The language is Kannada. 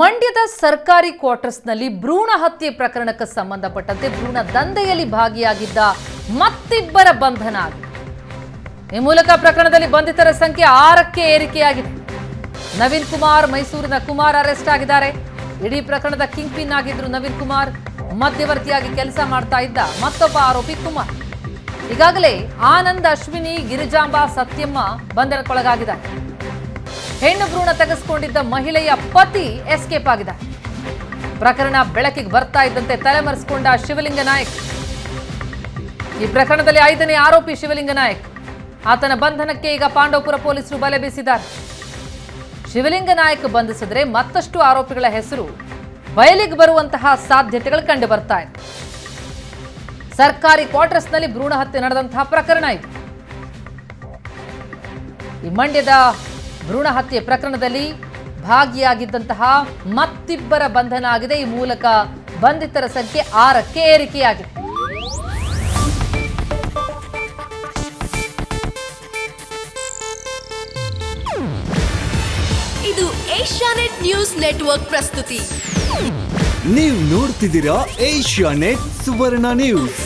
ಮಂಡ್ಯದ ಸರ್ಕಾರಿ ಕ್ವಾರ್ಟರ್ಸ್ನಲ್ಲಿ ಭ್ರೂಣ ಹತ್ಯೆ ಪ್ರಕರಣಕ್ಕೆ ಸಂಬಂಧಪಟ್ಟಂತೆ ಭ್ರೂಣ ದಂಧೆಯಲ್ಲಿ ಭಾಗಿಯಾಗಿದ್ದ ಮತ್ತಿಬ್ಬರ ಬಂಧನ ಆಗಿದೆ. ಈ ಮೂಲಕ ಪ್ರಕರಣದಲ್ಲಿ ಬಂಧಿತರ ಸಂಖ್ಯೆ 6ಕ್ಕೆ ಏರಿಕೆಯಾಗಿದೆ. ನವೀನ್ ಕುಮಾರ್, ಮೈಸೂರಿನ ಕುಮಾರ್ ಅರೆಸ್ಟ್ ಆಗಿದ್ದಾರೆ. ಇಡೀ ಪ್ರಕರಣದ ಕಿಂಗ್ ಪಿನ್ ಆಗಿದ್ರು ನವೀನ್ ಕುಮಾರ್. ಮಧ್ಯವರ್ತಿಯಾಗಿ ಕೆಲಸ ಮಾಡ್ತಾ ಇದ್ದ ಮತ್ತೊಬ್ಬ ಆರೋಪಿ ಕುಮಾರ್. ಈಗಾಗಲೇ ಆನಂದ್, ಅಶ್ವಿನಿ, ಗಿರಿಜಾಂಬಾ, ಸತ್ಯಮ್ಮ ಬಂಧನಕ್ಕೊಳಗಾಗಿದ್ದಾರೆ. ಹೆಣ್ಣು ಭ್ರೂಣ ತೆಗೆಸಿಕೊಂಡಿದ್ದ ಮಹಿಳೆಯ ಪತಿ ಎಸ್ಕೇಪ್ ಆಗಿದ್ದಾರೆ. ಪ್ರಕರಣ ಬೆಳಕಿಗೆ ಬರ್ತಾ ಇದ್ದಂತೆ ತಲೆಮರೆಸಿಕೊಂಡ ಶಿವಲಿಂಗ ನಾಯಕ್. ಈ ಪ್ರಕರಣದಲ್ಲಿ 5ನೇ ಆರೋಪಿ ಶಿವಲಿಂಗ ನಾಯಕ್. ಆತನ ಬಂಧನಕ್ಕೆ ಈಗ ಪಾಂಡವಪುರ ಪೊಲೀಸರು ಬಲೆ ಬೀಸಿದ್ದಾರೆ. ಶಿವಲಿಂಗ ನಾಯಕ್ ಬಂಧಿಸಿದ್ರೆ ಮತ್ತಷ್ಟು ಆರೋಪಿಗಳ ಹೆಸರು ಬಯಲಿಗೆ ಬರುವಂತಹ ಸಾಧ್ಯತೆಗಳು ಕಂಡು ಬರ್ತಾ ಇದೆ. ಸರ್ಕಾರಿ ಕ್ವಾರ್ಟರ್ಸ್ನಲ್ಲಿ ಭ್ರೂಣ ಹತ್ಯೆ ನಡೆದಂತಹ ಪ್ರಕರಣ ಇದು. ಈ ಮಂಡ್ಯದ ಭ್ರೂಣ ಹತ್ಯೆ ಪ್ರಕರಣದಲ್ಲಿ ಭಾಗಿಯಾಗಿದ್ದಂತಹ ಮತ್ತಿಬ್ಬರ ಬಂಧನ ಆಗಿದೆ. ಈ ಮೂಲಕ ಬಂಧಿತರ ಸಂಖ್ಯೆ 6ಕ್ಕೆ ಏರಿಕೆಯಾಗಿದೆ. ಇದು ಏಷ್ಯಾನೆಟ್ ನ್ಯೂಸ್ ನೆಟ್ವರ್ಕ್ ಪ್ರಸ್ತುತಿ. ನೀವು ನೋಡ್ತಿದ್ದೀರಾ ಏಷ್ಯಾನೆಟ್ ಸುವರ್ಣ ನ್ಯೂಸ್.